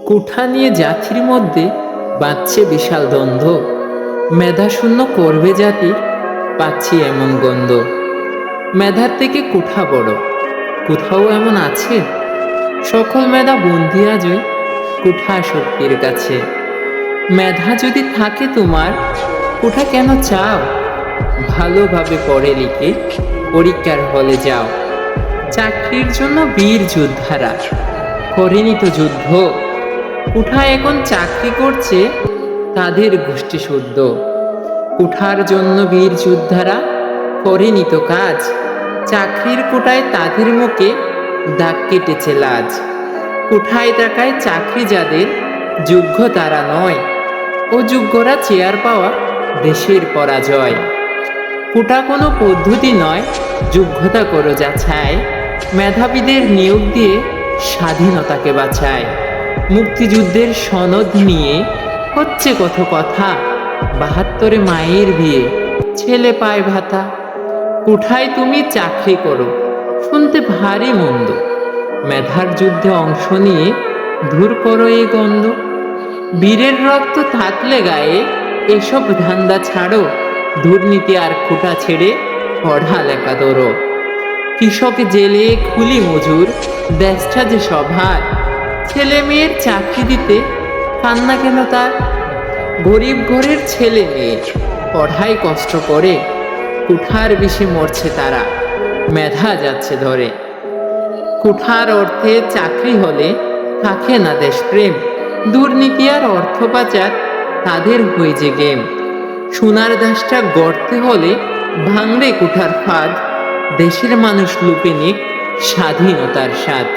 কুঠা নিয়ে জাতির মধ্যে বাঁধছে বিশাল দ্বন্দ্ব। মেধাশূন্য করবে জাতির, পাচ্ছি এমন গন্ধ। মেধার থেকে কুঠা বড়, কোথাও এমন আছে? সকল মেধা বন্দি আজই কুঠা শক্তির কাছে। মেধা যদি থাকে তোমার, কুঠা কেন চাও? ভালোভাবে পড়ে লিখে পরীক্ষার হলে যাও। চাকরির জন্য বীর যোদ্ধারা করেনি তো যুদ্ধ। কুঠা এখন চাকরি করছে তাদের গোষ্ঠী শুদ্ধ। কুঠার জন্য বীর যোদ্ধারা করেনি তো কাজ। চাকরির কোটায় তাদের মুখে দাগ কেটেছে লাজ। কুঠায় টাকায় চাকরি যাদের, যোগ্য তারা নয়। অযোগ্যরা চেয়ার পাওয়া দেশের পরাজয়। কোটা কোনো পদ্ধতি নয়, যোগ্যতা করো যাচাই। মেধাবীদের নিয়োগ দিয়ে স্বাধীনতাকে বাঁচায়। মুক্তিযুদ্ধের সনদ নিয়ে হচ্ছে কত কথা। ৭২ মায়ের বিয়ে, ছেলে পায় ভাতা। কোঠায় তুমি চাকরি করো, শুনতে ভারী মন্দ। মেধার যুদ্ধে অংশ নিয়ে দূর করো এই গন্ধ। বীরের রক্ত থাকলে গায়ে এসব ধান্দা ছাড়ো। দুর্নীতি আর কোটা ছেড়ে পড়ালেখা দৌড়ো। কৃষক জেলে কুলি মজুর, দেশটা যে সভার। ছেলে মেয়ের চাকরি দিতে কান্না কেন তার? গরিব ঘরের ছেলে মেয়ে পড়ায় কষ্ট করে, কুঠার বিষে মরছে তারা, মেধা যাচ্ছে ধরে। কুঠার অর্থে চাকরি হলে থাকে না দেশপ্রেম। দুর্নীতি আর অর্থ পাচার তাদের হয়ে যে গেম। সোনার দেশটা গড়তে হলে ভাঙড়ে কুঠার ফাঁদ। দেশের মানুষ লুপে নিক স্বাধীনতার স্বাদ।